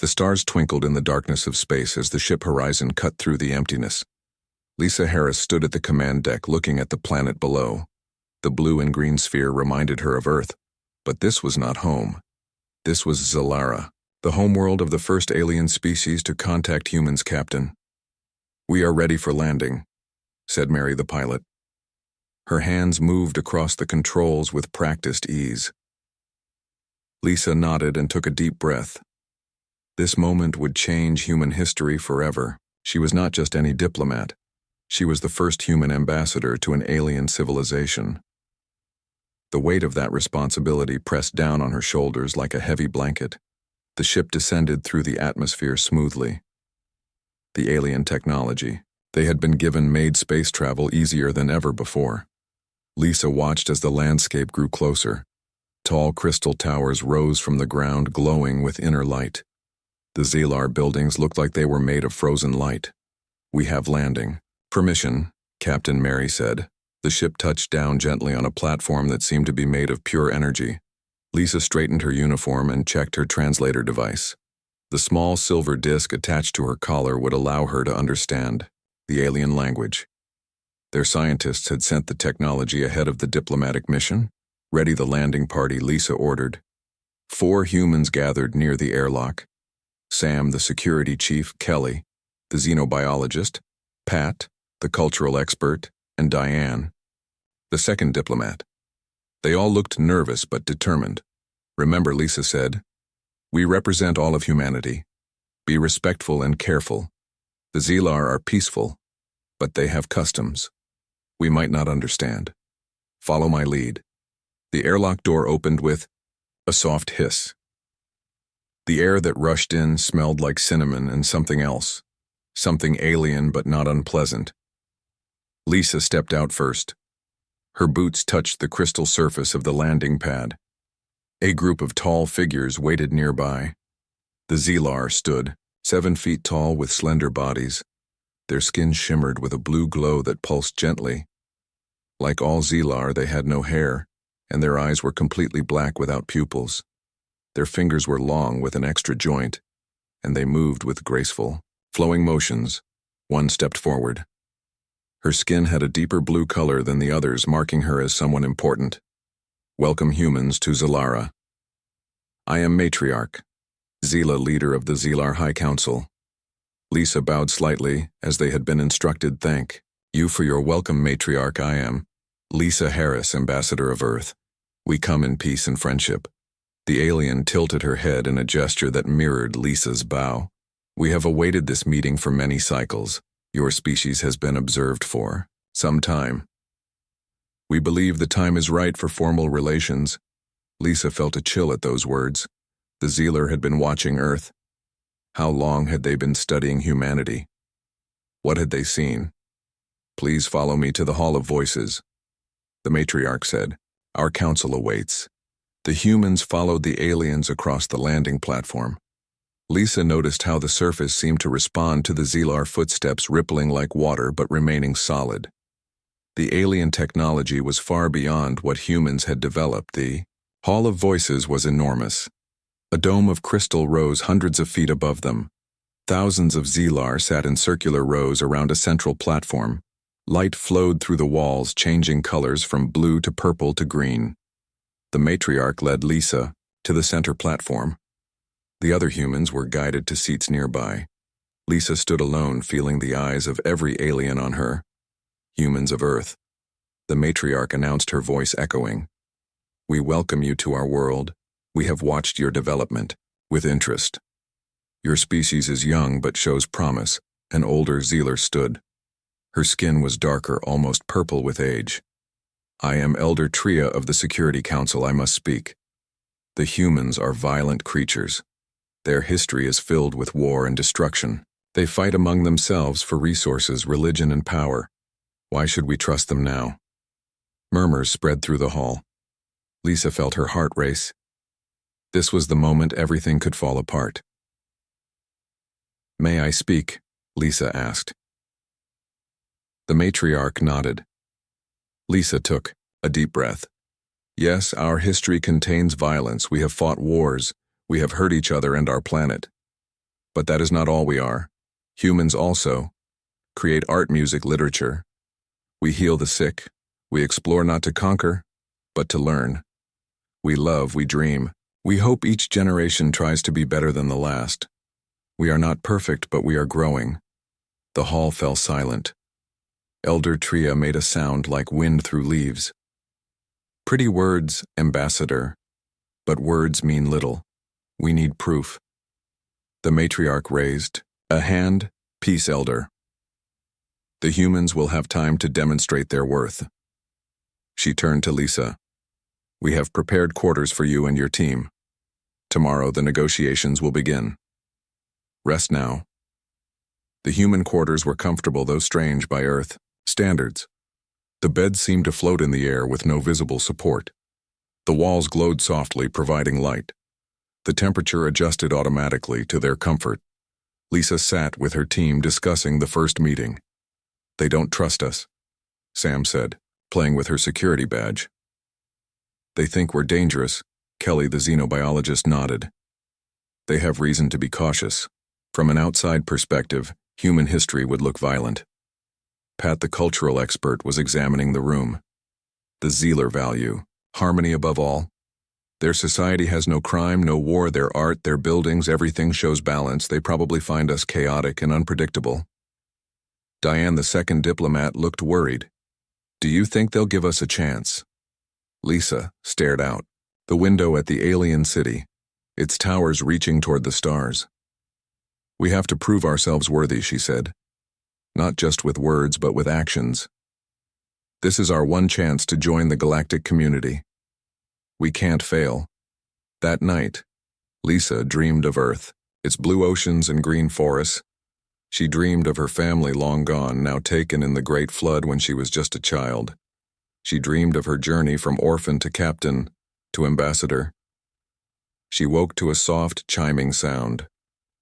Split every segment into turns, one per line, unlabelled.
The stars twinkled in the darkness of space as the ship horizon cut through the emptiness. Lisa Harris stood at the command deck looking at the planet below. The blue and green sphere reminded her of Earth, but this was not home. This was Zilara, the homeworld of the first alien species to contact humans, Captain. "We are ready for landing," said Mary the pilot. Her hands moved across the controls with practiced ease. Lisa nodded and took a deep breath. This moment would change human history forever. She was not just any diplomat. She was the first human ambassador to an alien civilization. The weight of that responsibility pressed down on her shoulders like a heavy blanket. The ship descended through the atmosphere smoothly. The alien technology they had been given made space travel easier than ever before. Lisa watched as the landscape grew closer. Tall crystal towers rose from the ground, glowing with inner light. The Zilar buildings looked like they were made of frozen light. "We have landing permission," Captain Mary said. The ship touched down gently on a platform that seemed to be made of pure energy. Lisa straightened her uniform and checked her translator device. The small silver disc attached to her collar would allow her to understand the alien language. Their scientists had sent the technology ahead of the diplomatic mission. "Ready the landing party," Lisa ordered. 4 humans gathered near the airlock. Sam, the security chief, Kelly, the xenobiologist, Pat, the cultural expert, and Diane, the second diplomat. They all looked nervous but determined. "Remember," Lisa said, "we represent all of humanity. Be respectful and careful. The Zilar are peaceful, but they have customs we might not understand. Follow my lead." The airlock door opened with a soft hiss. The air that rushed in smelled like cinnamon and something else, something alien but not unpleasant. Lisa stepped out first. Her boots touched the crystal surface of the landing pad. A group of tall figures waited nearby. The Zilar stood, 7 feet tall with slender bodies. Their skin shimmered with a blue glow that pulsed gently. Like all Zilar, they had no hair, and their eyes were completely black without pupils. Their fingers were long with an extra joint, and they moved with graceful, flowing motions. One stepped forward. Her skin had a deeper blue color than the others, marking her as someone important. "Welcome humans to Zilara. I am Matriarch, Zila, leader of the Zilar High Council." Lisa bowed slightly, as they had been instructed. "Thank you for your welcome, Matriarch. I am Lisa Harris, Ambassador of Earth. We come in peace and friendship." The alien tilted her head in a gesture that mirrored Lisa's bow. "We have awaited this meeting for many cycles. Your species has been observed for some time. We believe the time is right for formal relations." Lisa felt a chill at those words. The Zilar had been watching Earth. How long had they been studying humanity? What had they seen? "Please follow me to the Hall of Voices," the matriarch said. "Our council awaits." The humans followed the aliens across the landing platform. Lisa noticed how the surface seemed to respond to the Zilar footsteps, rippling like water but remaining solid. The alien technology was far beyond what humans had developed. The Hall of Voices was enormous. A dome of crystal rose hundreds of feet above them. Thousands of Zilar sat in circular rows around a central platform. Light flowed through the walls, changing colors from blue to purple to green. The matriarch led Lisa to the center platform. The other humans were guided to seats nearby. Lisa stood alone, feeling the eyes of every alien on her. "Humans of Earth." The matriarch announced, her voice echoing. "We welcome you to our world. We have watched your development with interest. Your species is young but shows promise." An older Zilar stood. Her skin was darker, almost purple with age. "I am Elder Tria of the Security Council. I must speak. The humans are violent creatures. Their history is filled with war and destruction. They fight among themselves for resources, religion, and power. Why should we trust them now?" Murmurs spread through the hall. Lisa felt her heart race. This was the moment everything could fall apart. "May I speak?" Lisa asked. The matriarch nodded. Lisa took a deep breath. "Yes, our history contains violence. We have fought wars. We have hurt each other and our planet. But that is not all we are. Humans also create art, music, literature. We heal the sick. We explore not to conquer, but to learn. We love, we dream. We hope each generation tries to be better than the last. We are not perfect, but we are growing. The hall fell silent. Elder Tria made a sound like wind through leaves. Pretty words, Ambassador. But words mean little. We need proof. The matriarch raised a hand. Peace, Elder. The humans will have time to demonstrate their worth. She turned to Lisa. We have prepared quarters for you and your team. Tomorrow the negotiations will begin. Rest now. The human quarters were comfortable, though strange by Earth standards. The beds seemed to float in the air with no visible support. The walls glowed softly, providing light. The temperature adjusted automatically to their comfort. Lisa sat with her team discussing the first meeting. They don't trust us, Sam said, playing with her security badge. They think we're dangerous, Kelly the xenobiologist nodded. They have reason to be cautious. From an outside perspective, human history would look violent. Pat the cultural expert was examining the room. The Zealer value, harmony above all. Their society has no crime, no war, their art, their buildings, everything shows balance. They probably find us chaotic and unpredictable. Diane, the second diplomat, looked worried. Do you think they'll give us a chance? Lisa stared out. The window at the alien city, its towers reaching toward the stars. We have to prove ourselves worthy, she said. Not just with words, but with actions. This is our one chance to join the galactic community. We can't fail. That night, Lisa dreamed of Earth, its blue oceans and green forests. She dreamed of her family long gone, now taken in the Great Flood when she was just a child. She dreamed of her journey from orphan to captain to ambassador. She woke to a soft, chiming sound.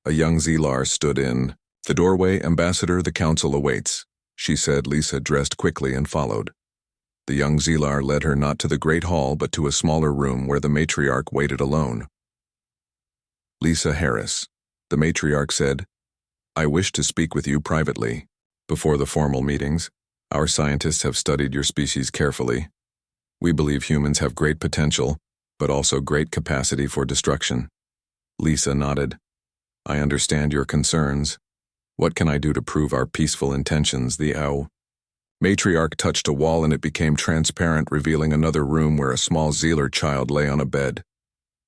A young Zealar stood in the doorway. Ambassador, the council awaits, she said. Lisa dressed quickly and followed. The young Zealar led her not to the great hall, but to a smaller room where the matriarch waited alone. Lisa Harris, the matriarch said, I wish to speak with you privately. Before the formal meetings, our scientists have studied your species carefully. We believe humans have great potential, but also great capacity for destruction. Lisa nodded. I understand your concerns. What can I do to prove our peaceful intentions? The matriarch touched a wall and it became transparent, revealing another room where a small Zealer child lay on a bed,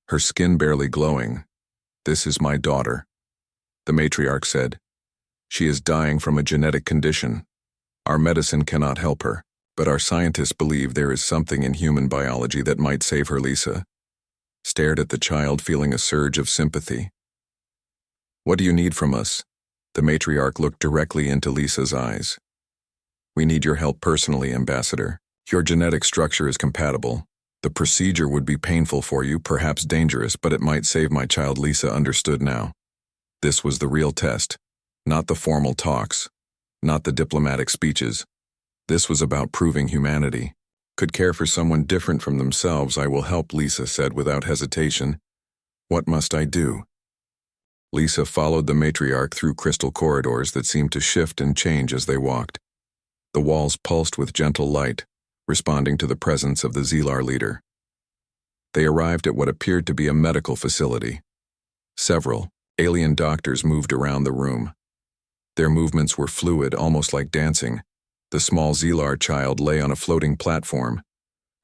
her skin barely glowing. This is my daughter, the matriarch said. She is dying from a genetic condition. Our medicine cannot help her, but our scientists believe there is something in human biology that might save her. Lisa stared at the child, feeling a surge of sympathy. What do you need from us? The matriarch looked directly into Lisa's eyes. We need your help personally, Ambassador. Your genetic structure is compatible. The procedure would be painful for you, perhaps dangerous, but it might save my child. Lisa understood now. This was the real test, not the formal talks, not the diplomatic speeches. This was about proving humanity could care for someone different from themselves. I will help, Lisa said without hesitation. What must I do? Lisa followed the matriarch through crystal corridors that seemed to shift and change as they walked. The walls pulsed with gentle light, responding to the presence of the Zealar leader. They arrived at what appeared to be a medical facility. Several alien doctors moved around the room. Their movements were fluid, almost like dancing. The small Zealar child lay on a floating platform.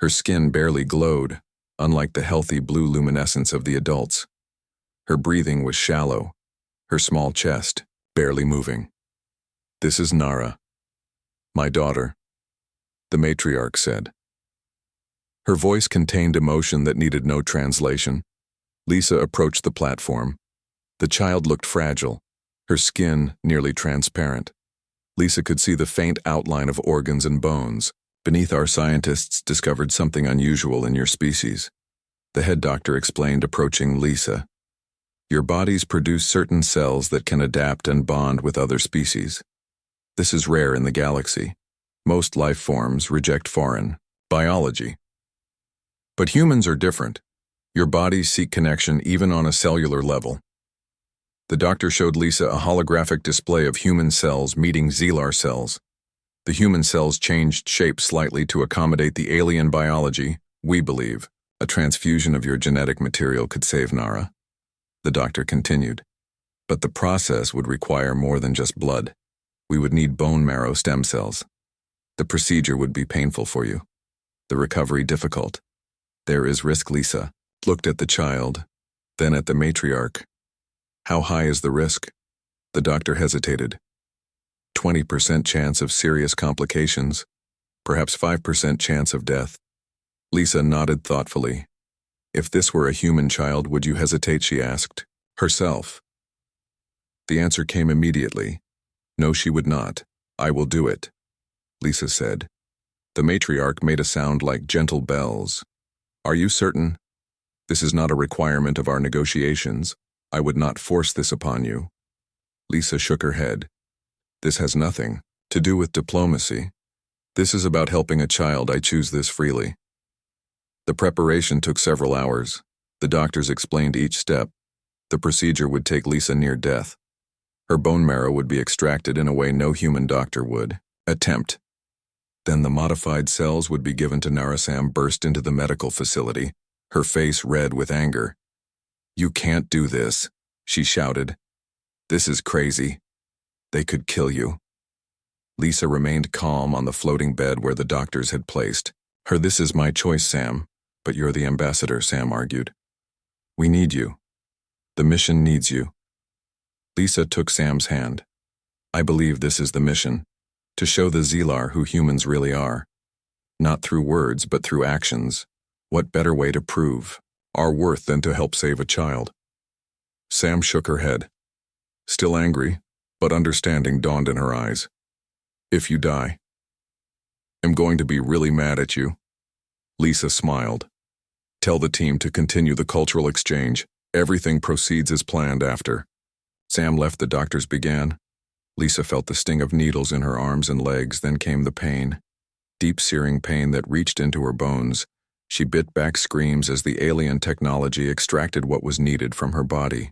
Her skin barely glowed, unlike the healthy blue luminescence of the adults. Her breathing was shallow, her small chest barely moving. This is Nara, my daughter, the matriarch said. Her voice contained emotion that needed no translation. Lisa approached the platform. The child looked fragile, her skin nearly transparent. Lisa could see the faint outline of organs and bones. Beneath, our scientists discovered something unusual in your species. The head doctor explained, approaching Lisa. Your bodies produce certain cells that can adapt and bond with other species. This is rare in the galaxy. Most life forms reject foreign biology. But humans are different. Your bodies seek connection even on a cellular level. The doctor showed Lisa a holographic display of human cells meeting Zelar cells. The human cells changed shape slightly to accommodate the alien biology. We believe a transfusion of your genetic material could save Nara. The doctor continued. But the process would require more than just blood. We would need bone marrow stem cells. The procedure would be painful for you. The recovery difficult. There is risk. Lisa looked at the child, then at the matriarch. How high is the risk? The doctor hesitated. 20% chance of serious complications, perhaps 5% chance of death. Lisa nodded thoughtfully. If this were a human child, would you hesitate? She asked herself. The answer came immediately. No, she would not. I will do it, Lisa said. The matriarch made a sound like gentle bells. Are you certain? This is not a requirement of our negotiations. I would not force this upon you. Lisa shook her head. This has nothing to do with diplomacy. This is about helping a child. I choose this freely. The preparation took several hours. The doctors explained each step. The procedure would take Lisa near death. Her bone marrow would be extracted in a way no human doctor would attempt. Then the modified cells would be given to Nara. Sam burst into the medical facility, her face red with anger. You can't do this, she shouted. This is crazy. They could kill you. Lisa remained calm on the floating bed where the doctors had placed her. This is my choice, Sam, but you're the ambassador, Sam argued. We need you. The mission needs you. Lisa took Sam's hand. I believe this is the mission, to show the Zelar who humans really are. Not through words, but through actions. What better way to prove our worth than to help save a child? Sam shook her head. Still angry, but understanding dawned in her eyes. If you die, I'm going to be really mad at you. Lisa smiled. Tell the team to continue the cultural exchange. Everything proceeds as planned after. Sam left. The doctors began. Lisa felt the sting of needles in her arms and legs, then came the pain. Deep searing pain that reached into her bones. She bit back screams as the alien technology extracted what was needed from her body.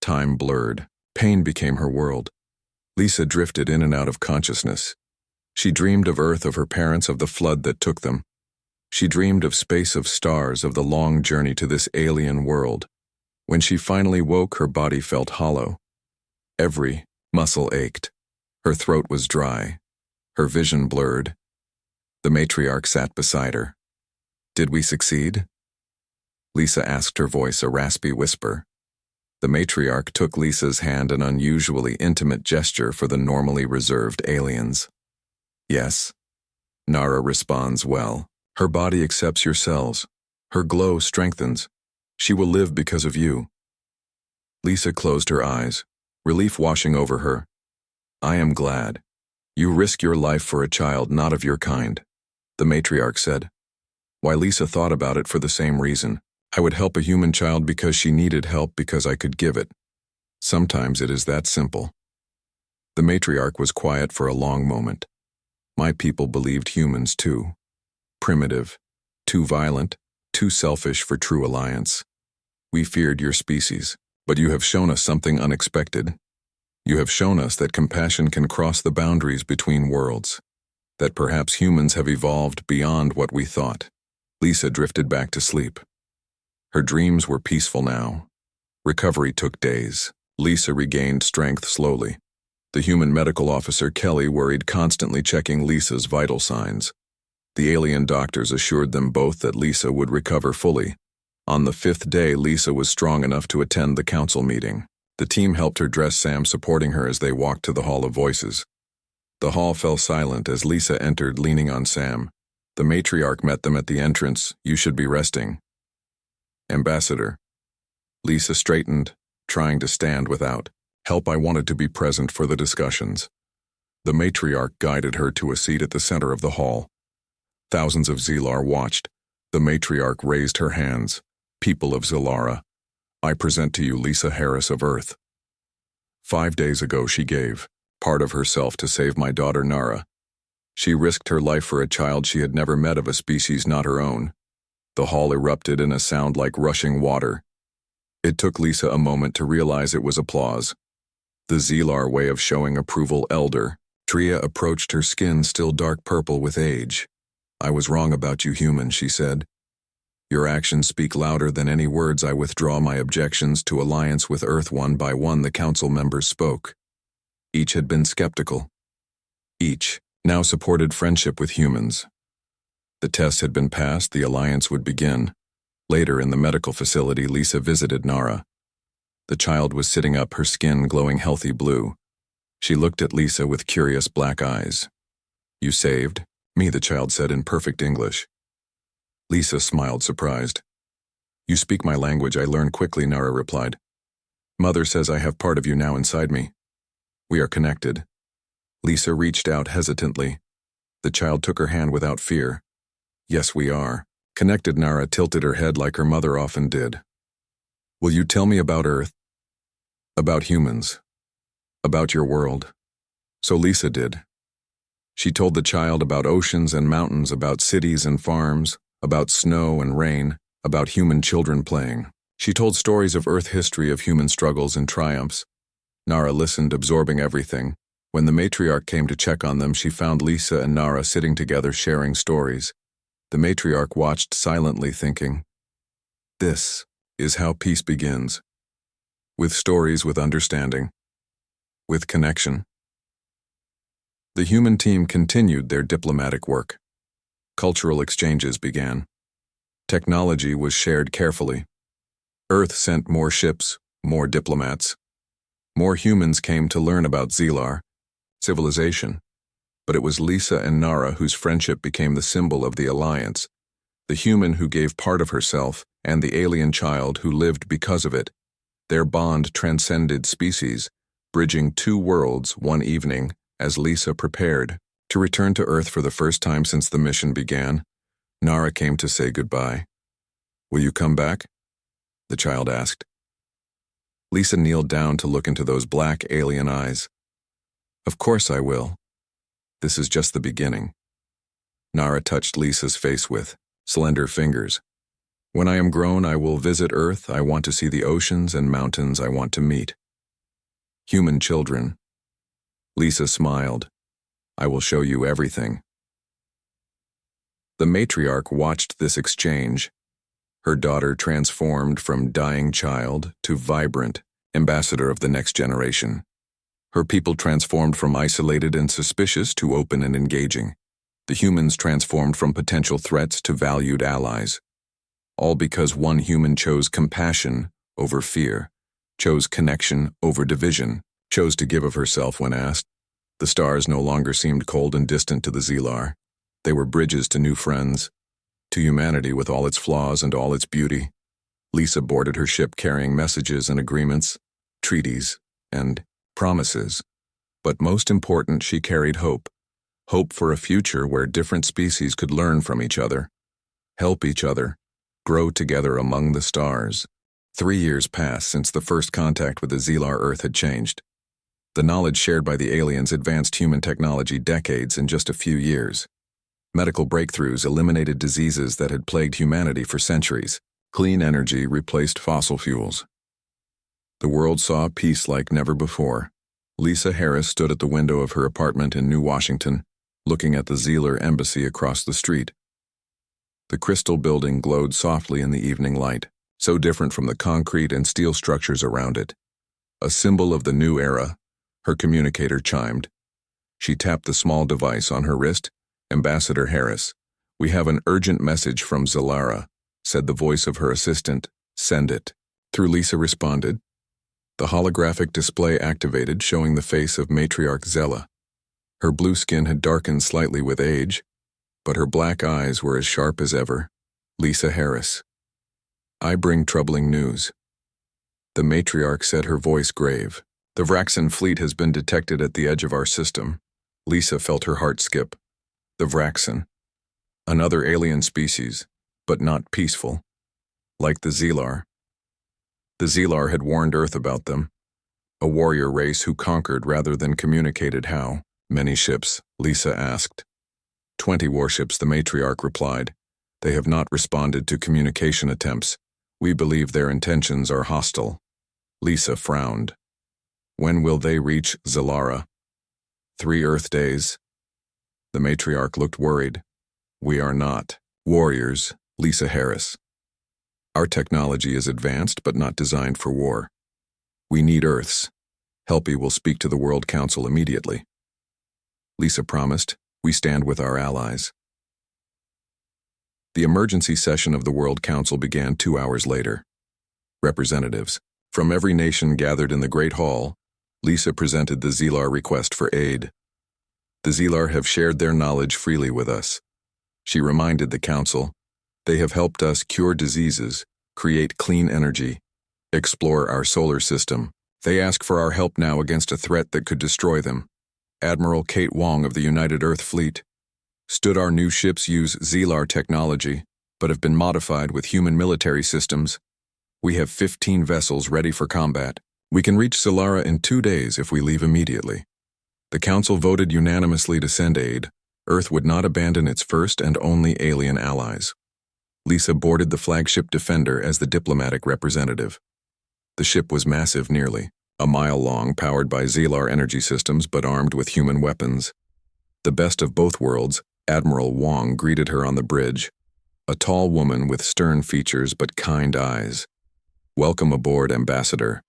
Time blurred. Pain became her world. Lisa drifted in and out of consciousness. She dreamed of Earth, of her parents, of the flood that took them. She dreamed of space, of stars, of the long journey to this alien world. When she finally woke, her body felt hollow. Every muscle ached. Her throat was dry. Her vision blurred. The matriarch sat beside her. Did we succeed? Lisa asked, her voice a raspy whisper. The matriarch took Lisa's hand, an unusually intimate gesture for the normally reserved aliens. Yes. Nara responds well. Her body accepts your cells. Her glow strengthens. She will live because of you. Lisa closed her eyes, relief washing over her. I am glad. You risk your life for a child not of your kind, the matriarch said. Why? Lisa thought about it. For the same reason. I would help a human child because she needed help, because I could give it. Sometimes it is that simple. The matriarch was quiet for a long moment. My people believed humans too. Primitive, too violent, too selfish for true alliance. We feared your species, but you have shown us something unexpected. You have shown us that compassion can cross the boundaries between worlds, that perhaps humans have evolved beyond what we thought. Lisa drifted back to sleep. Her dreams were peaceful now. Recovery took days. Lisa regained strength slowly. The human medical officer, Kelly, worried, constantly checking Lisa's vital signs. The alien doctors assured them both that Lisa would recover fully. On the 5th day, Lisa was strong enough to attend the council meeting. The team helped her dress, Sam supporting her as they walked to the Hall of Voices. The hall fell silent as Lisa entered, leaning on Sam. The matriarch met them at the entrance. You should be resting. Ambassador. Lisa straightened, trying to stand without help. I wanted to be present for the discussions. The matriarch guided her to a seat at the center of the hall. Thousands of Zelar watched. The matriarch raised her hands. People of Zelara, I present to you Lisa Harris of Earth. 5 days ago she gave part of herself to save my daughter Nara. She risked her life for a child she had never met, of a species not her own. The hall erupted in a sound like rushing water. It took Lisa a moment to realize it was applause. The Zelar way of showing approval. Elder Tria approached, her skin still dark purple with age. "I was wrong about you, human," she said. "Your actions speak louder than any words. I withdraw my objections to alliance with Earth." One by one the council members spoke. Each had been skeptical. Each now supported friendship with humans. The test had been passed, the alliance would begin. Later in the medical facility, Lisa visited Nara. The child was sitting up, her skin glowing healthy blue. She looked at Lisa with curious black eyes. "You saved me," the child said in perfect English. Lisa smiled, surprised. "You speak my language, I learn quickly," Nara replied. "Mother says I have part of you now inside me. We are connected." Lisa reached out hesitantly. The child took her hand without fear. "Yes, we are connected." Nara tilted her head like her mother often did. "Will you tell me about Earth? About humans? About your world?" So Lisa did. She told the child about oceans and mountains, about cities and farms, about snow and rain, about human children playing. She told stories of Earth history, of human struggles and triumphs. Nara listened, absorbing everything. When the matriarch came to check on them, she found Lisa and Nara sitting together sharing stories. The matriarch watched silently, thinking, "This is how peace begins. With stories, with understanding, with connection." The human team continued their diplomatic work. Cultural exchanges began. Technology was shared carefully. Earth sent more ships, more diplomats. More humans came to learn about Zelar, civilization. But it was Lisa and Nara whose friendship became the symbol of the alliance. The human who gave part of herself, and the alien child who lived because of it. Their bond transcended species, bridging two worlds. One evening, as Lisa prepared to return to Earth for the first time since the mission began, Nara came to say goodbye. "Will you come back?" the child asked. Lisa kneeled down to look into those black alien eyes. "Of course I will. This is just the beginning." Nara touched Lisa's face with slender fingers. "When I am grown, I will visit Earth. I want to see the oceans and mountains. I want to meet human children." Lisa smiled. "I will show you everything." The matriarch watched this exchange. Her daughter transformed from dying child to vibrant ambassador of the next generation. Her people transformed from isolated and suspicious to open and engaging. The humans transformed from potential threats to valued allies. All because one human chose compassion over fear, chose connection over division, chose to give of herself when asked. The stars no longer seemed cold and distant to the Zelar. They were bridges to new friends, to humanity with all its flaws and all its beauty. Lisa boarded her ship carrying messages and agreements, treaties, and promises. But most important, she carried hope. Hope for a future where different species could learn from each other, help each other, grow together among the stars. 3 years passed since the first contact with the Zelar. Earth had changed. The knowledge shared by the aliens advanced human technology decades in just a few years. Medical breakthroughs eliminated diseases that had plagued humanity for centuries. Clean energy replaced fossil fuels. The world saw peace like never before. Lisa Harris stood at the window of her apartment in New Washington, looking at the Zelar embassy across the street. The crystal building glowed softly in the evening light, so different from the concrete and steel structures around it. A symbol of the new era, her communicator chimed. She tapped the small device on her wrist. "Ambassador Harris, we have an urgent message from Zelara," said the voice of her assistant. "Send it." Through Lisa responded. The holographic display activated, showing the face of matriarch Zella. Her blue skin had darkened slightly with age, but her black eyes were as sharp as ever. "Lisa Harris, I bring troubling news." The matriarch said, her voice grave. "The Vraxan fleet has been detected at the edge of our system." Lisa felt her heart skip. The Vraxan. Another alien species, but not peaceful. Like the Zelar. The Zelar had warned Earth about them. A warrior race who conquered rather than communicated. "How many ships?" Lisa asked. 20 warships, the matriarch replied. "They have not responded to communication attempts. We believe their intentions are hostile. Lisa frowned. When will they reach Zilara? 3 Earth days. The matriarch looked worried. We are not warriors, Lisa Harris. Our technology is advanced but not designed for war. We need Earths. Helpy will speak to the World Council immediately. Lisa promised. We stand with our allies. The emergency session of the World Council began 2 hours later. Representatives from every nation gathered in the Great Hall. Lisa presented the Zelar request for aid. The Zelar have shared their knowledge freely with us. She reminded the Council, they have helped us cure diseases, create clean energy, explore our solar system. They ask for our help now against a threat that could destroy them. Admiral Kate Wong of the United Earth Fleet. Stood our new ships use Zelar technology, but have been modified with human military systems. We have 15 vessels ready for combat. We can reach Zilara in 2 days if we leave immediately. The Council voted unanimously to send aid. Earth would not abandon its first and only alien allies. Lisa boarded the flagship Defender as the diplomatic representative. The ship was massive, nearly a mile long, powered by Zelar energy systems but armed with human weapons. The best of both worlds, Admiral Wong greeted her on the bridge, a tall woman with stern features but kind eyes. Welcome aboard, Ambassador.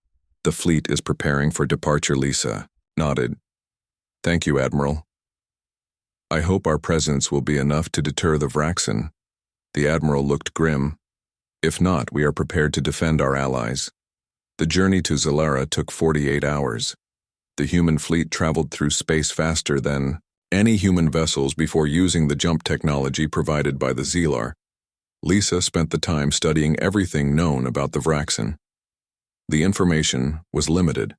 The fleet is preparing for departure. Lisa nodded. Thank you, Admiral. I hope our presence will be enough to deter the Vraxen. The Admiral looked grim. If not, we are prepared to defend our allies. The journey to Zilara took 48 hours. The human fleet traveled through space faster than any human vessels before using the jump technology provided by the Zelar. Lisa spent the time studying everything known about the Vraxen. The information was limited.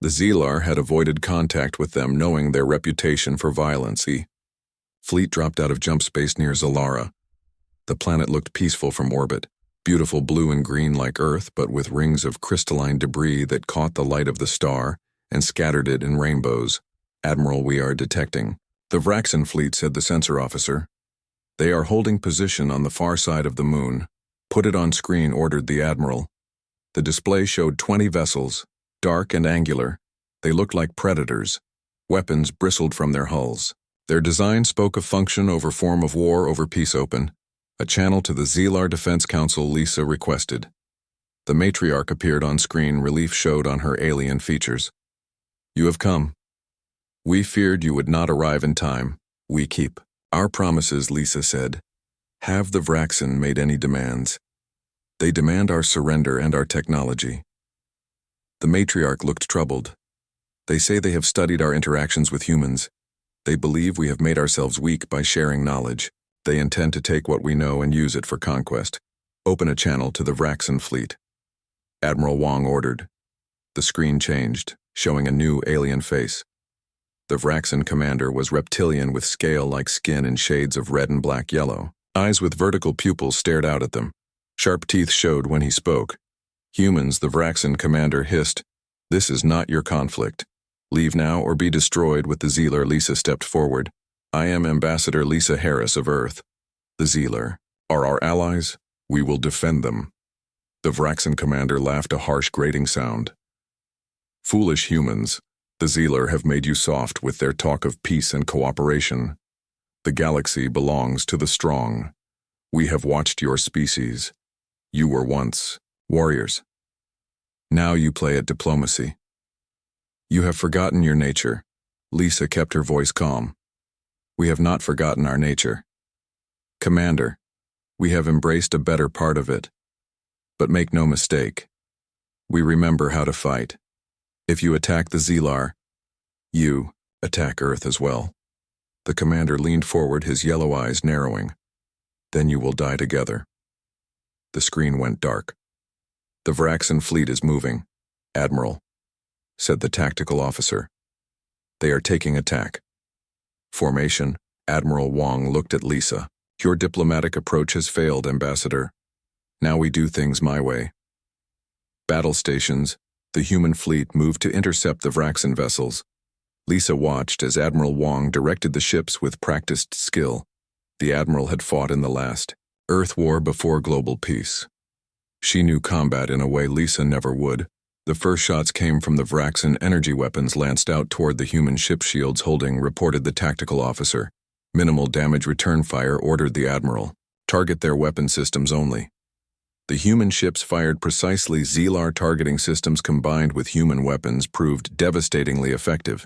The Zelar had avoided contact with them, knowing their reputation for violence. The fleet dropped out of jump space near Zilara. The planet looked peaceful from orbit, beautiful blue and green like Earth, but with rings of crystalline debris that caught the light of the star and scattered it in rainbows. Admiral, we are detecting. The Vraxen fleet, said the sensor officer. They are holding position on the far side of the moon. Put it on screen, ordered the Admiral. The display showed 20 vessels, dark and angular. They looked like predators. Weapons bristled from their hulls. Their design spoke of function over form of war over peace. Open. A channel to the Zelar Defense Council, Lisa requested. The matriarch appeared on screen. Relief showed on her alien features. You have come. We feared you would not arrive in time. We keep our promises, Lisa said. Have the Vraxen made any demands? They demand our surrender and our technology. The matriarch looked troubled. They say they have studied our interactions with humans. They believe we have made ourselves weak by sharing knowledge. They intend to take what we know and use it for conquest. Open a channel to the Vraxen fleet. Admiral Wong ordered. The screen changed, showing a new alien face. The Vraxen commander was reptilian with scale-like skin in shades of red and black yellow. Eyes with vertical pupils stared out at them. Sharp teeth showed when he spoke. Humans, the Vraxen commander hissed. This is not your conflict. Leave now or be destroyed with the Zelar. Lisa stepped forward. I am Ambassador Lisa Harris of Earth. The Zelar are our allies. We will defend them. The Vraxen commander laughed a harsh grating sound. Foolish humans, the Zelar have made you soft with their talk of peace and cooperation. The galaxy belongs to the strong. We have watched your species. You were once warriors. Now you play at diplomacy. You have forgotten your nature. Lisa kept her voice calm. We have not forgotten our nature. Commander, we have embraced a better part of it. But make no mistake, we remember how to fight. If you attack the Zelar, you attack Earth as well. The commander leaned forward, his yellow eyes narrowing. Then you will die together. The screen went dark. The Vraxen fleet is moving, Admiral, said the tactical officer. They are taking attack. Formation. Admiral Wong looked at Lisa. Your diplomatic approach has failed, Ambassador. Now we do things my way. Battle stations. The human fleet moved to intercept the Vraxen vessels. Lisa watched as Admiral Wong directed the ships with practiced skill. The Admiral had fought in the last Earth War before global peace. She knew combat in a way Lisa never would. The first shots came from the Vraxan energy weapons lanced out toward the human ship shields holding, reported the tactical officer. Minimal damage return fire, ordered the admiral. Target their weapon systems only. The human ships fired precisely. Xelar targeting systems combined with human weapons proved devastatingly effective.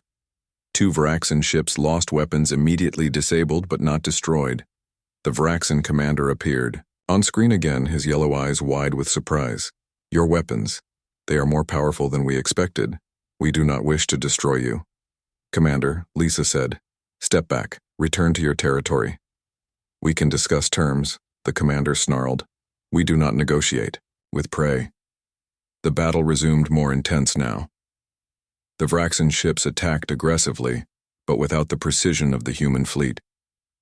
2 Vraxan ships lost weapons immediately disabled but not destroyed. The Vraxan commander appeared. On screen again, his yellow eyes wide with surprise. Your weapons. They are more powerful than we expected. We do not wish to destroy you. Commander, Lisa said. Step back. Return to your territory. We can discuss terms, the commander snarled. We do not negotiate with prey. The battle resumed more intense now. The Vraxan ships attacked aggressively, but without the precision of the human fleet.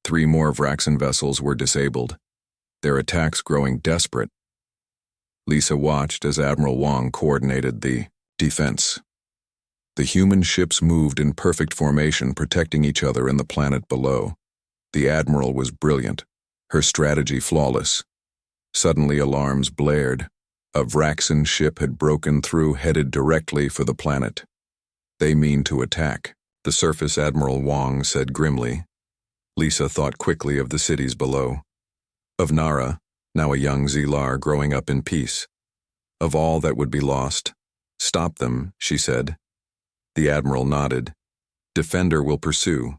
3 more Vraxan vessels were disabled, their attacks growing desperate. Lisa watched as Admiral Wong coordinated the defense. The human ships moved in perfect formation, protecting each other and the planet below. The Admiral was brilliant, her strategy flawless. Suddenly alarms blared. A Vraxan ship had broken through, headed directly for the planet. They mean to attack, the Surface Admiral Wong said grimly. Lisa thought quickly of the cities below. Of Nara, now a young Xelar growing up in peace. Of all that would be lost. Stop them, she said. The Admiral nodded. Defender will pursue.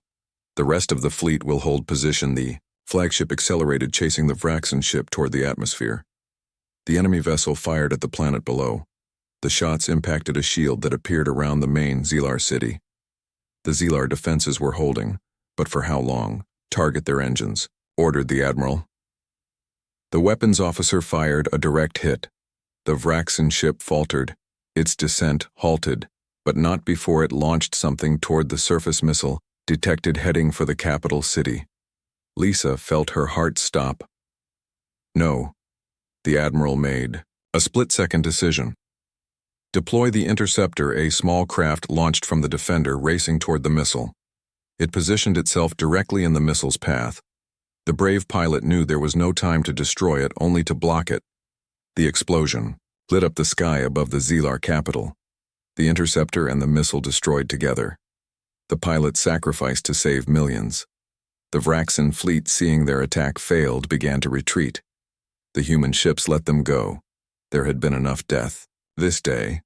The rest of the fleet will hold position. The flagship accelerated, chasing the Vraxan ship toward the atmosphere. The enemy vessel fired at the planet below. The shots impacted a shield that appeared around the main Xelar city. The Xelar defenses were holding, but for how long? Target their engines, ordered the Admiral. The weapons officer fired a direct hit. The Vraxan ship faltered. Its descent halted, but not before it launched something toward the surface missile, detected heading for the capital city. Lisa felt her heart stop. No. The Admiral made a split-second decision. Deploy the interceptor, a small craft launched from the Defender racing toward the missile. It positioned itself directly in the missile's path. The brave pilot knew there was no time to destroy it, only to block it. The explosion lit up the sky above the Xelar capital. The interceptor and the missile destroyed together. The pilot sacrificed to save millions. The Vraxan fleet, seeing their attack failed, began to retreat. The human ships let them go. There had been enough death. This day,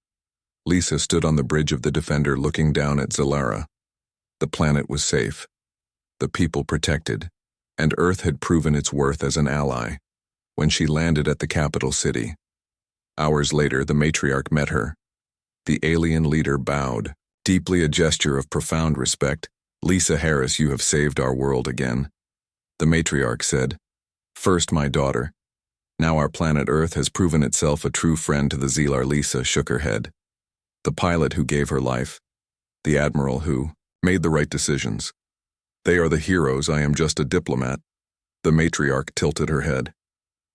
Lisa stood on the bridge of the Defender looking down at Xelara. The planet was safe. The people protected. And Earth had proven its worth as an ally. When she landed at the capital city. Hours later, the matriarch met her. The alien leader bowed, deeply a gesture of profound respect. Lisa Harris, you have saved our world again. The matriarch said, First, my daughter. Now our planet Earth has proven itself a true friend to the Xelar. Lisa shook her head. The pilot who gave her life. The admiral who made the right decisions. They are the heroes, I am just a diplomat. The matriarch tilted her head.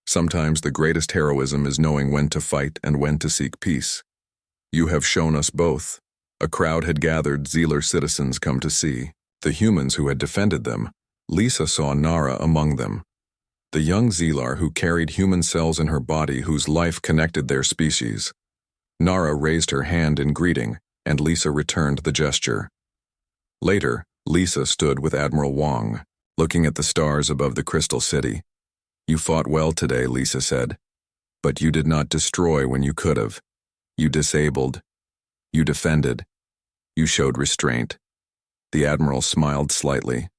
Sometimes the greatest heroism is knowing when to fight and when to seek peace. You have shown us both. A crowd had gathered, Xelar citizens come to see. The humans who had defended them. Lisa saw Nara among them. The young Xelar who carried human cells in her body whose life connected their species. Nara raised her hand in greeting, and Lisa returned the gesture. Later, Lisa stood with Admiral Wong, looking at the stars above the Crystal City. You fought well today, Lisa said. But you did not destroy when you could have. You disabled. You defended. You showed restraint. The Admiral smiled slightly.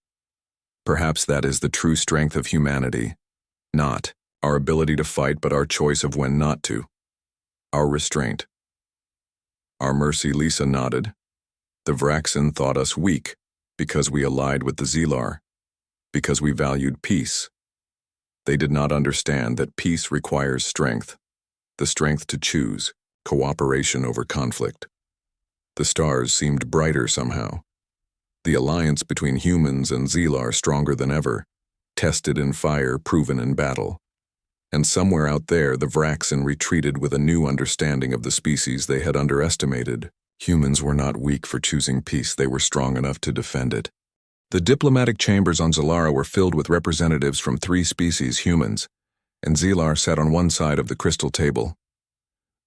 Perhaps that is the true strength of humanity. Not our ability to fight, but our choice of when not to. Our restraint. Our mercy, Lisa nodded. The Vraxan thought us weak because we allied with the Xelar, because we valued peace. They did not understand that peace requires strength, the strength to choose, cooperation over conflict. The stars seemed brighter somehow. The alliance between humans and Xelar stronger than ever, tested in fire, proven in battle. And somewhere out there, the Vraxan retreated with a new understanding of the species they had underestimated. Humans were not weak for choosing peace, they were strong enough to defend it. The diplomatic chambers on Xelara were filled with representatives from 3 species humans, and Zelar sat on one side of the crystal table.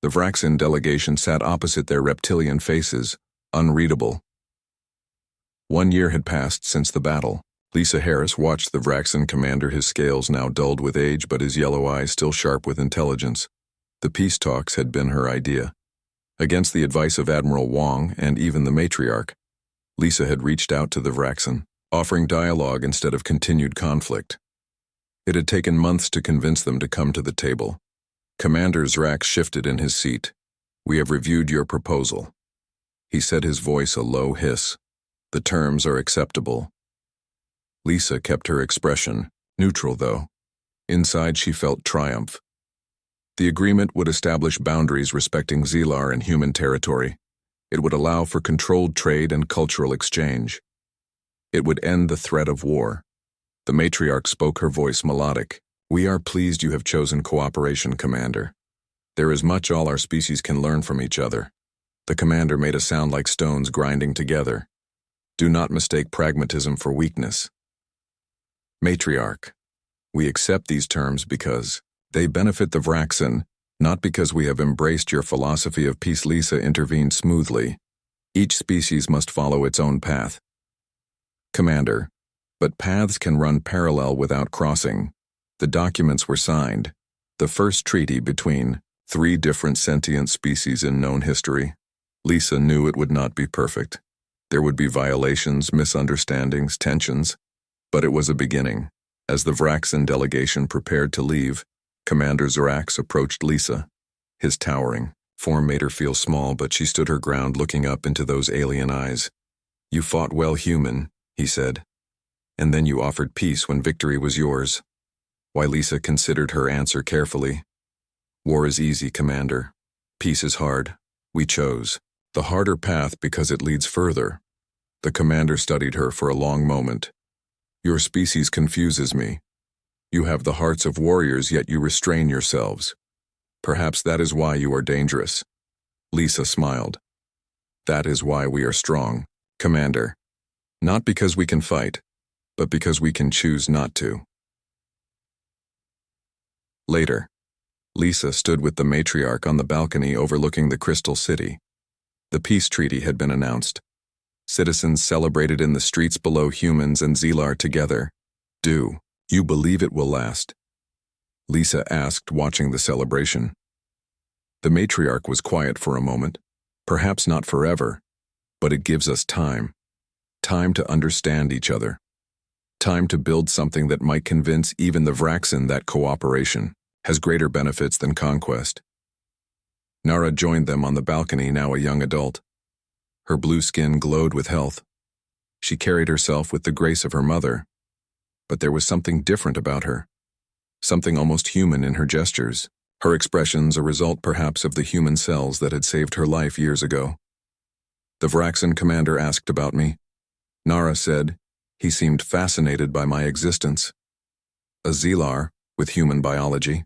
The Vraxin delegation sat opposite their reptilian faces, unreadable. 1 year had passed since the battle. Lisa Harris watched the Vraxin commander, his scales now dulled with age but his yellow eyes still sharp with intelligence. The peace talks had been her idea. Against the advice of Admiral Wong and even the matriarch, Lisa had reached out to the Vraxin, offering dialogue instead of continued conflict. It had taken months to convince them to come to the table. Commander Zrax shifted in his seat. "We have reviewed your proposal." He said, his voice a low hiss. "The terms are acceptable." Lisa kept her expression, neutral though. Inside she felt triumph. The agreement would establish boundaries respecting Zelar and human territory. It would allow for controlled trade and cultural exchange. It would end the threat of war. The matriarch spoke, her voice melodic. "We are pleased you have chosen cooperation, Commander. There is much all our species can learn from each other." The commander made a sound like stones grinding together. "Do not mistake pragmatism for weakness." Matriarch, "We accept these terms because they benefit the Vraxin, not because we have embraced your philosophy of peace." Lisa intervened smoothly. "Each species must follow its own path." Commander, "But paths can run parallel without crossing." The documents were signed, the first treaty between 3 different sentient species in known history. Lisa knew it would not be perfect. There would be violations, misunderstandings, tensions, but it was a beginning. As the Vraxin delegation prepared to leave, Commander Zrax approached Lisa. His towering form made her feel small, but she stood her ground, looking up into those alien eyes. "You fought well, human," he said. "And then you offered peace when victory was yours." Why, Lisa considered her answer carefully. "War is easy, Commander. Peace is hard. We chose the harder path because it leads further." The commander studied her for a long moment. "Your species confuses me. You have the hearts of warriors, yet you restrain yourselves. Perhaps that is why you are dangerous." Lisa smiled. "That is why we are strong, Commander. Not because we can fight, but because we can choose not to." Later, Lisa stood with the matriarch on the balcony overlooking the Crystal City. The peace treaty had been announced. Citizens celebrated in the streets below, humans and Zelar together. "Do you believe it will last?" Lisa asked, watching the celebration. The matriarch was quiet for a moment. "Perhaps not forever, but it gives us time. Time to understand each other. Time to build something that might convince even the Vraxin that cooperation has greater benefits than conquest." Nara joined them on the balcony, now a young adult. Her blue skin glowed with health. She carried herself with the grace of her mother, but there was something different about her, something almost human in her gestures, her expressions a result perhaps of the human cells that had saved her life years ago. "The Vraxin commander asked about me," Nara said. "He seemed fascinated by my existence. A Zelar with human biology."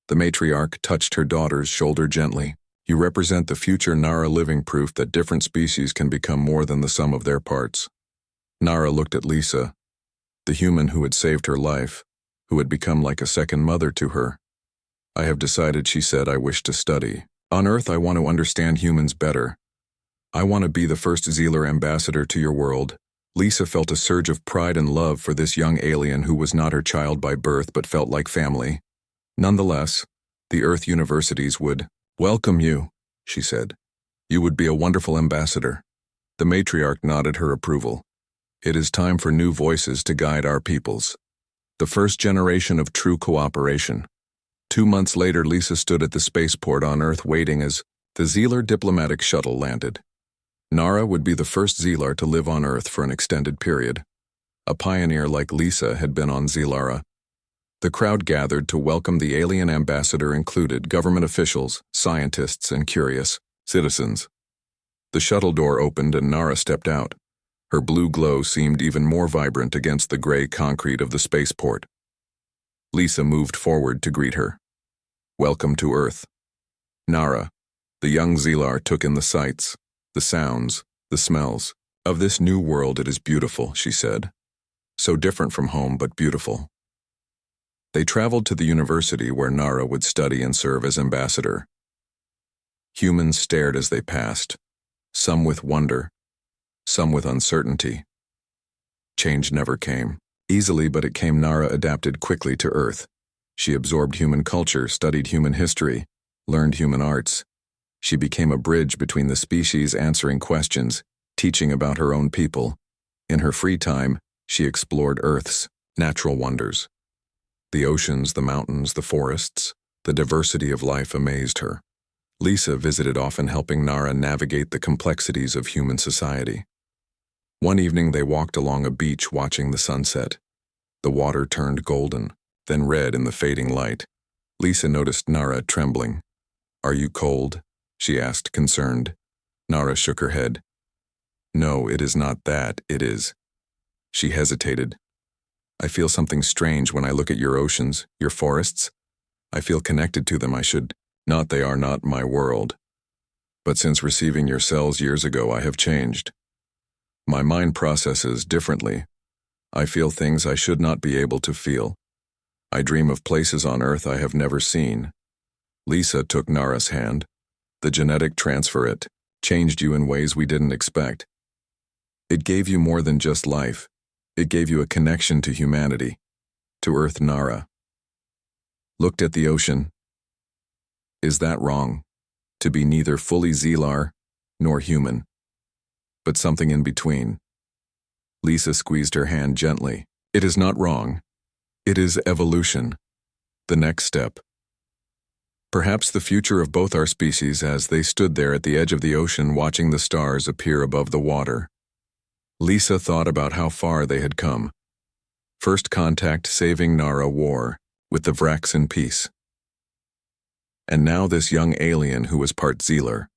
The matriarch touched her daughter's shoulder gently. "You represent the future, Nara, living proof that different species can become more than the sum of their parts." Nara looked at Lisa, the human who had saved her life, who had become like a second mother to her. "I have decided," she said, "I wish to study. On Earth, I want to understand humans better. I want to be the first Zealer ambassador to your world." Lisa felt a surge of pride and love for this young alien who was not her child by birth but felt like family. Nonetheless, the Earth universities would welcome you, she said. "You would be a wonderful ambassador." The matriarch nodded her approval. "It is time for new voices to guide our peoples. The first generation of true cooperation." 2 months later, Lisa stood at the spaceport on Earth waiting as the Zealer diplomatic shuttle landed. Nara would be the first Zealar to live on Earth for an extended period. A pioneer like Lisa had been on Zelara. The crowd gathered to welcome the alien ambassador included government officials, scientists, and curious citizens. The shuttle door opened and Nara stepped out. Her blue glow seemed even more vibrant against the gray concrete of the spaceport. Lisa moved forward to greet her. "Welcome to Earth." Nara, the young Zealar, took in the sights, the sounds, the smells. "Of this new world it is beautiful," she said. "So different from home, but beautiful." They traveled to the university where Nara would study and serve as ambassador. Humans stared as they passed, some with wonder, some with uncertainty. Change never came. Easily, but it came. Nara adapted quickly to Earth. She absorbed human culture, studied human history, learned human arts. She became a bridge between the species, answering questions, teaching about her own people. In her free time, she explored Earth's natural wonders. The oceans, the mountains, the forests, the diversity of life amazed her. Lisa visited often, helping Nara navigate the complexities of human society. One evening they walked along a beach watching the sunset. The water turned golden, then red in the fading light. Lisa noticed Nara trembling. "Are you cold?" she asked, concerned. Nara shook her head. "No, it is not that, it is." She hesitated. "I feel something strange when I look at your oceans, your forests. I feel connected to them. I should not. They are not my world. But since receiving your cells years ago, I have changed. My mind processes differently. I feel things I should not be able to feel. I dream of places on Earth I have never seen." Lisa took Nara's hand. "The genetic transfer, it changed you in ways we didn't expect. It gave you more than just life. It gave you a connection to humanity, to Earth." Nara looked at the ocean. "Is that wrong? To be neither fully Xelar nor human, but something in between?" Lisa squeezed her hand gently. "It is not wrong. It is evolution. The next step. Perhaps the future of both our species." As they stood there at the edge of the ocean watching the stars appear above the water, Lisa thought about how far they had come. First contact, saving Nara, war with the Vrax in peace. And now this young alien who was part Xelar,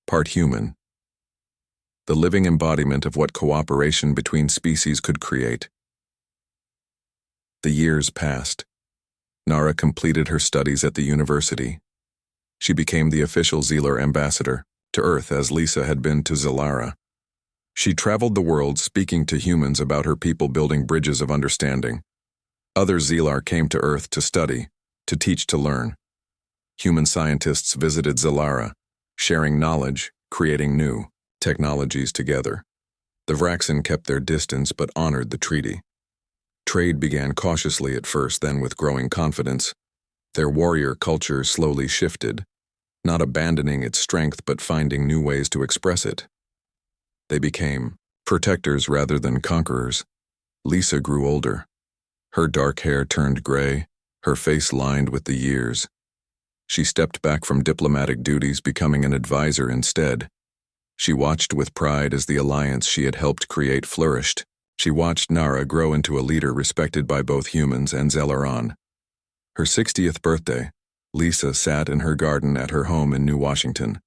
part human. The living embodiment of what cooperation between species could create. The years passed. Nara completed her studies at the university. She became the official Xelar ambassador to Earth, as Lisa had been to Xelara. She traveled the world speaking to humans about her people, building bridges of understanding. Other Xelar came to Earth to study, to teach, to learn. Human scientists visited Xelara, sharing knowledge, creating new technologies together. The Vraxen kept their distance but honored the treaty. Trade began cautiously at first, then with growing confidence. Their warrior culture slowly shifted, not abandoning its strength but finding new ways to express it. They became protectors rather than conquerors. Lisa grew older. Her dark hair turned gray, her face lined with the years. She stepped back from diplomatic duties, becoming an advisor instead. She watched with pride as the alliance she had helped create flourished. She watched Nara grow into a leader respected by both humans and Xelaron. Her 60th birthday, Lisa sat in her garden at her home in New Washington.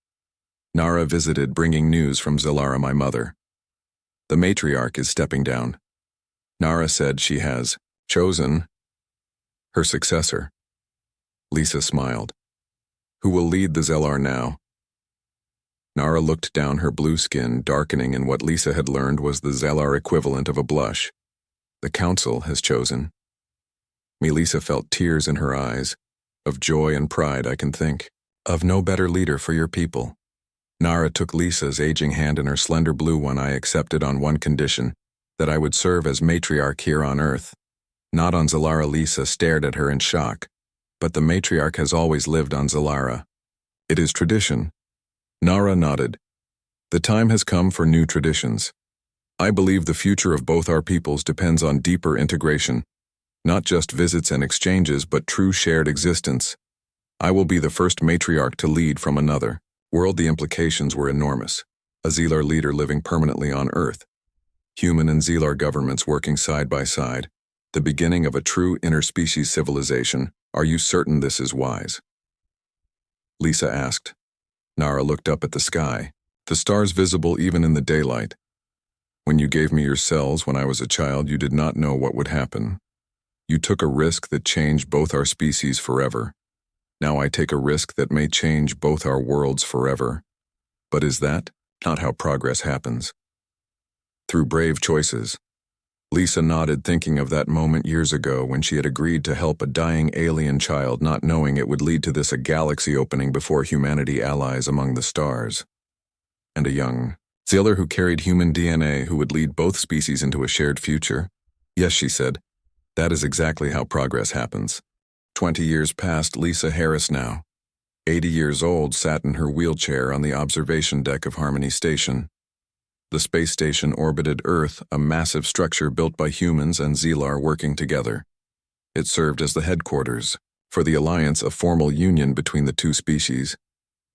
Nara visited, bringing news from Xelara. "My mother. The matriarch is stepping down. Nara said she has chosen her successor." Lisa smiled. "Who will lead the Xelar now?" Nara looked down, her blue skin darkening in what Lisa had learned was the Xelar equivalent of a blush. "The council has chosen." Lisa felt tears in her eyes. "Of joy and pride I can think of no better leader for your people." Nara took Lisa's aging hand in her slender blue one. "I accepted on one condition, that I would serve as matriarch here on Earth, not on Xelara." Lisa stared at her in shock. "But the matriarch has always lived on Xelara. It is tradition." Nara nodded. "The time has come for new traditions. I believe the future of both our peoples depends on deeper integration, not just visits and exchanges, but true shared existence. I will be the first matriarch to lead from another world." The implications were enormous. A Xelar leader living permanently on Earth. Human and Xelar governments working side by side. The beginning of a true interspecies civilization. "Are you certain this is wise?" Lisa asked. Nara looked up at the sky, the stars visible even in the daylight. "When you gave me your cells when I was a child, you did not know what would happen. You took a risk that changed both our species forever. Now I take a risk that may change both our worlds forever. But is that not how progress happens? Through brave choices. Lisa nodded, thinking of that moment years ago when she had agreed to help a dying alien child, not knowing it would lead to a galaxy opening before humanity allies among the stars. And a young sailor who carried human DNA who would lead both species into a shared future. Yes, she said, that is exactly how progress happens. 20 years passed. Lisa Harris, now 80 years old, sat in her wheelchair on the observation deck of Harmony Station. The space station orbited Earth, a massive structure built by humans and Zelar working together. It served as the headquarters for the alliance, a formal union between the two species.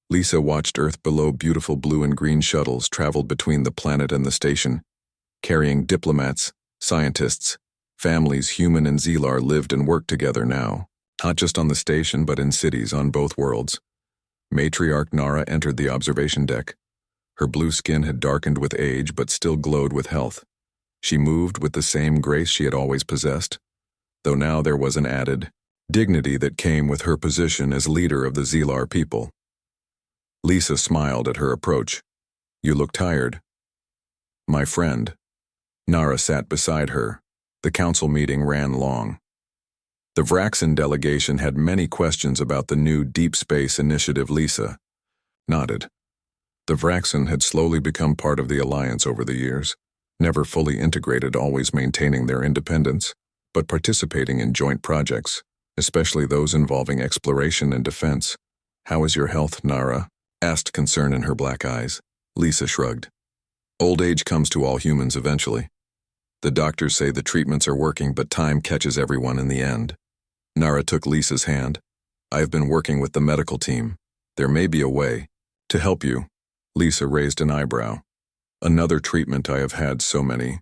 Lisa watched Earth below. Beautiful blue and green shuttles traveled between the planet and the station, carrying diplomats, scientists, families. Human and Zelar lived and worked together now, not just on the station but in cities on both worlds. Matriarch Nara entered the observation deck. Her blue skin had darkened with age but still glowed with health. She moved with the same grace she had always possessed, though now there was an added dignity that came with her position as leader of the Zelar people. Lisa smiled at her approach. You look tired. My friend. Nara sat beside her. The council meeting ran long. The Vraxan delegation had many questions about the new Deep Space Initiative. Lisa nodded. The Vraxan had slowly become part of the Alliance over the years, never fully integrated, always maintaining their independence, but participating in joint projects, especially those involving exploration and defense. How is your health, Nara? Asked, concern in her black eyes. Lisa shrugged. Old age comes to all humans eventually. The doctors say the treatments are working, but time catches everyone in the end. Nara took Lisa's hand. I have been working with the medical team. There may be a way to help you. Lisa raised an eyebrow. Another treatment? I have had so many.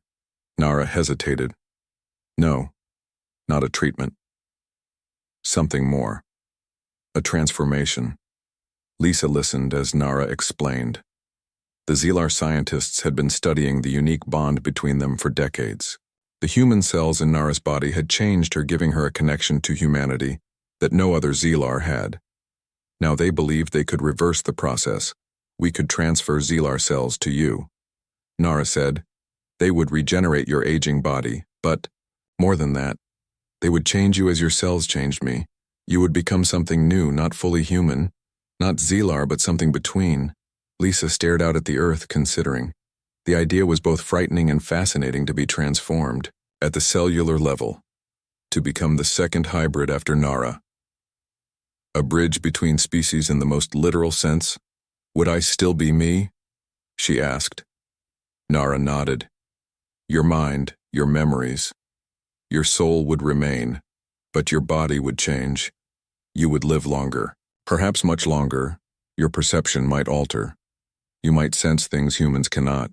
Nara hesitated. No, not a treatment. Something more. A transformation. Lisa listened as Nara explained. The Zelar scientists had been studying the unique bond between them for decades. The human cells in Nara's body had changed her, giving her a connection to humanity that no other Zelar had. Now they believed they could reverse the process. We could transfer Zelar cells to you. Nara said, they would regenerate your aging body, but, more than that, they would change you as your cells changed me. You would become something new, not fully human, not Zelar, but something between. Lisa stared out at the Earth, considering. The idea was both frightening and fascinating, to be transformed, at the cellular level, to become the second hybrid after Nara. A bridge between species in the most literal sense. Would I still be me? She asked. Nara nodded. Your mind, your memories, your soul would remain, but your body would change. You would live longer, perhaps much longer. Your perception might alter. You might sense things humans cannot.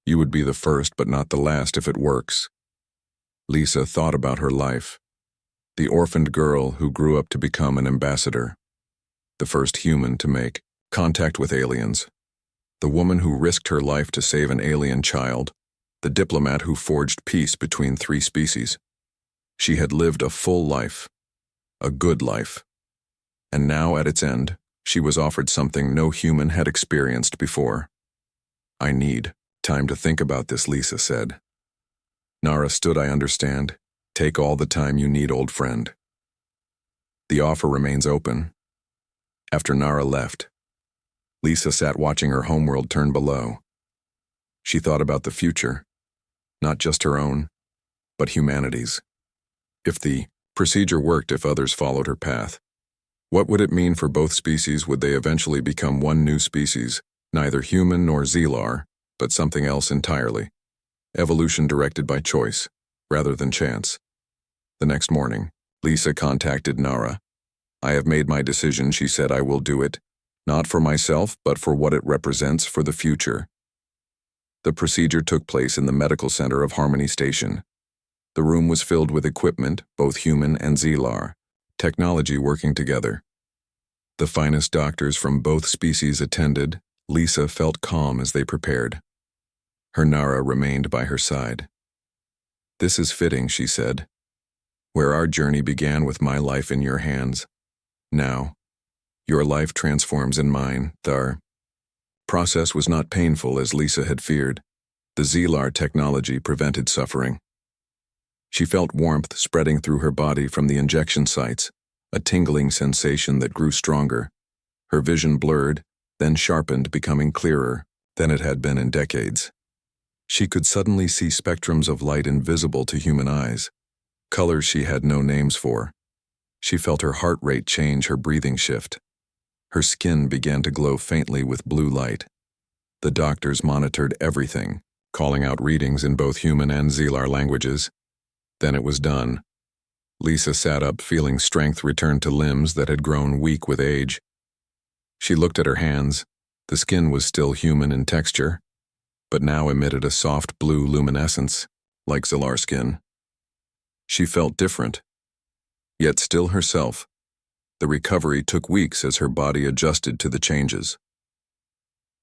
You would be the first but not the last if it works. Lisa thought about her life. The orphaned girl who grew up to become an ambassador. The first human to make contact with aliens. The woman who risked her life to save an alien child. The diplomat who forged peace between three species. She had lived a full life. A good life. And now, at its end, she was offered something no human had experienced before. I need time to think about this, Lisa said. Nara stood. I understand. Take all the time you need, old friend. The offer remains open. After Nara left, Lisa sat watching her homeworld turn below. She thought about the future, not just her own, but humanity's. If the procedure worked, if others followed her path, what would it mean for both species? Would they eventually become one new species, neither human nor Zelar, but something else entirely? Evolution directed by choice, rather than chance. The next morning, Lisa contacted Nara. I have made my decision, she said. I will do it, not for myself, but for what it represents for the future. The procedure took place in the medical center of Harmony Station. The room was filled with equipment, both human and Zelar, technology working together. The finest doctors from both species attended. Lisa felt calm as they prepared. Her Nara remained by her side. This is fitting, she said. Where our journey began with my life in your hands, now, your life transforms in mine. The process was not painful as Lisa had feared. The Zelar technology prevented suffering. She felt warmth spreading through her body from the injection sites, a tingling sensation that grew stronger. Her vision blurred, then sharpened, becoming clearer than it had been in decades. She could suddenly see spectrums of light invisible to human eyes, colors she had no names for. She felt her heart rate change, her breathing shift. Her skin began to glow faintly with blue light. The doctors monitored everything, calling out readings in both human and Xelar languages. Then it was done. Lisa sat up, feeling strength return to limbs that had grown weak with age. She looked at her hands. The skin was still human in texture, but now emitted a soft blue luminescence, like Xelar skin. She felt different, yet still herself. The recovery took weeks as her body adjusted to the changes.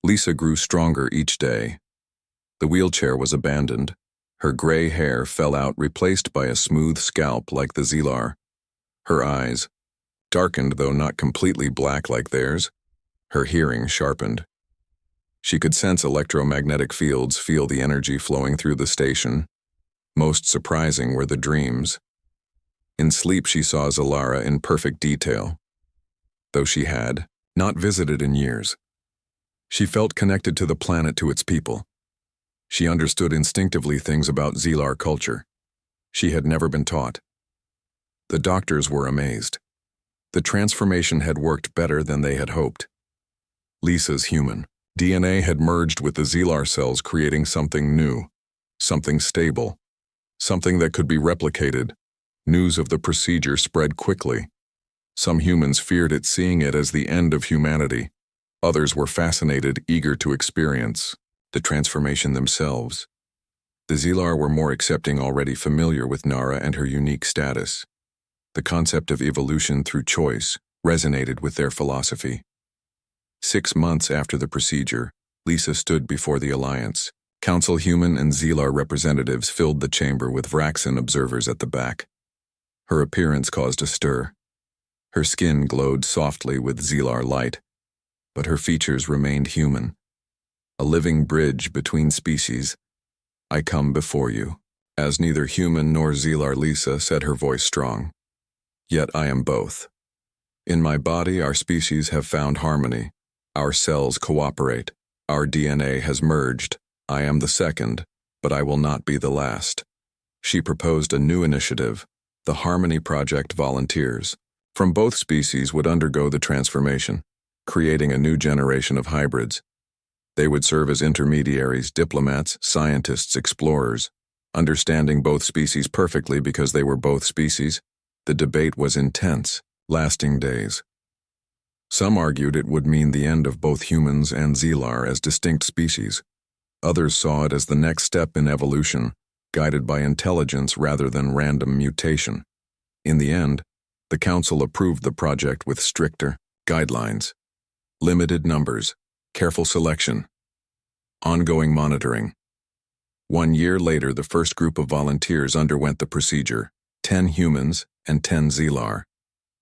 Lisa grew stronger each day. The wheelchair was abandoned. Her gray hair fell out, replaced by a smooth scalp like the Xelar. Her eyes, darkened though not completely black like theirs, her hearing sharpened. She could sense electromagnetic fields, feel the energy flowing through the station. Most surprising were the dreams. In sleep she saw Xelara in perfect detail, though she had not visited in years. She felt connected to the planet, to its people. She understood instinctively things about Xelar culture she had never been taught. The doctors were amazed. The transformation had worked better than they had hoped. Lisa's human DNA had merged with the Xelar cells, creating something new, something stable, something that could be replicated. News of the procedure spread quickly. Some humans feared it, seeing it as the end of humanity. Others were fascinated, eager to experience the transformation themselves. The Xelar were more accepting, already familiar with Nara and her unique status. The concept of evolution through choice resonated with their philosophy. 6 months after the procedure, Lisa stood before the Alliance. Council human and Xelar representatives filled the chamber with Vraxan observers at the back. Her appearance caused a stir. Her skin glowed softly with Xelar light, but her features remained human. A living bridge between species. "I come before you as neither human nor Xelar," Lisa said, her voice strong. "Yet I am both. In my body, our species have found harmony. Our cells cooperate. Our DNA has merged. I am the second, but I will not be the last." She proposed a new initiative. The Harmony Project volunteers from both species would undergo the transformation, creating a new generation of hybrids. They would serve as intermediaries, diplomats, scientists, explorers, understanding both species perfectly because they were both species. The debate was intense, lasting days. Some argued it would mean the end of both humans and Xelar as distinct species. Others saw it as the next step in evolution, guided by intelligence rather than random mutation. In the end, the Council approved the project with stricter guidelines, limited numbers, careful selection, ongoing monitoring. 1 year later, the first group of volunteers underwent the procedure, 10 humans and 10 Xelar.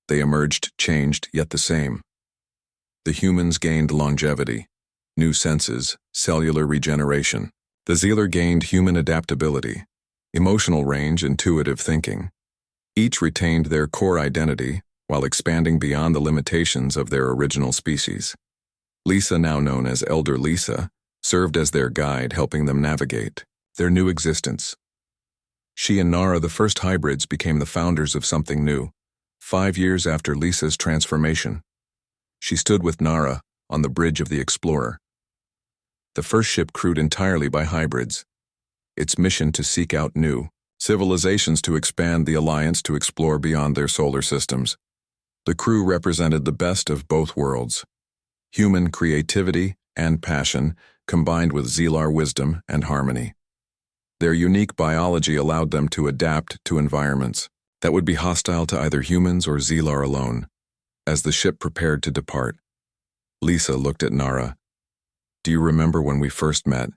They emerged changed, yet the same. The humans gained longevity, new senses, cellular regeneration. The Xelar gained human adaptability, emotional range, intuitive thinking. Each retained their core identity while expanding beyond the limitations of their original species. Lisa, now known as Elder Lisa, served as their guide, helping them navigate their new existence. She and Nara, the first hybrids, became the founders of something new. 5 years after Lisa's transformation, she stood with Nara on the bridge of the Explorer. The first ship crewed entirely by hybrids. Its mission to seek out new civilizations, to expand the Alliance, to explore beyond their solar systems. The crew represented the best of both worlds. Human creativity and passion combined with Xelar wisdom and harmony. Their unique biology allowed them to adapt to environments that would be hostile to either humans or Xelar alone. As the ship prepared to depart, Lisa looked at Nara. "Do you remember when we first met?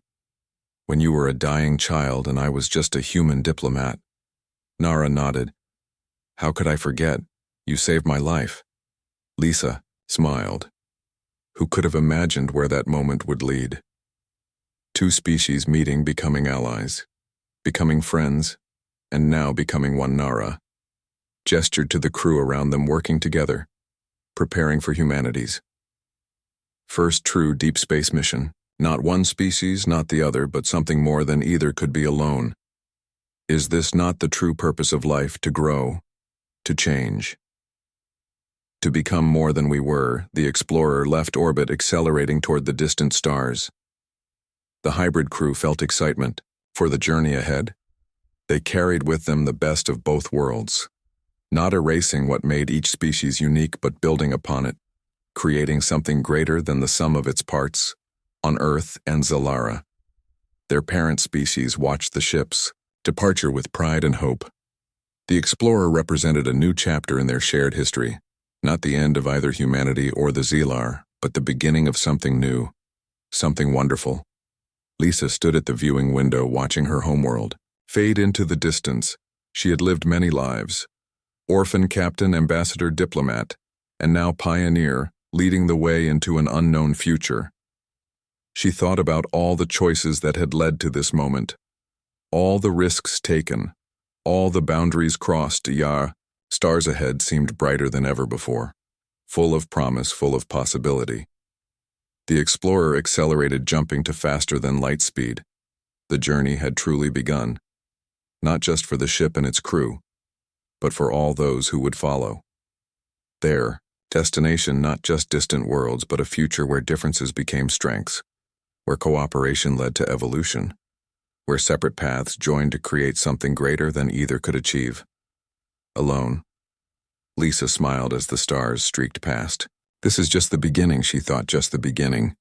When you were a dying child and I was just a human diplomat?" Nara nodded. "How could I forget? You saved my life." Lisa smiled. Who could have imagined where that moment would lead? 2 species meeting, becoming allies, becoming friends, and now becoming one Nara, gestured to the crew around them working together, preparing for humanity's first true deep space mission. Not one species, not the other, but something more than either could be alone. Is this not the true purpose of life, to grow, to change? To become more than we were, the explorer left orbit, accelerating toward the distant stars. The hybrid crew felt excitement for the journey ahead. They carried with them the best of both worlds, not erasing what made each species unique but building upon it, creating something greater than the sum of its parts. On Earth and Zalara, their parent species watched the ship's departure with pride and hope. The explorer represented a new chapter in their shared history, not the end of either humanity or the Zelar, but the beginning of something new, something wonderful. Lisa stood at the viewing window watching her homeworld fade into the distance. She had lived many lives, orphan, captain, ambassador, diplomat, and now pioneer, leading the way into an unknown future. She thought about all the choices that had led to this moment, all the risks taken, all the boundaries crossed. Stars ahead seemed brighter than ever before, full of promise, full of possibility. The explorer accelerated, jumping to faster than light speed. The journey had truly begun, not just for the ship and its crew, but for all those who would follow. Their destination, not just distant worlds, but a future where differences became strengths, where cooperation led to evolution, where separate paths joined to create something greater than either could achieve. Alone, Lisa smiled as the stars streaked past. This is just the beginning, she thought, just the beginning.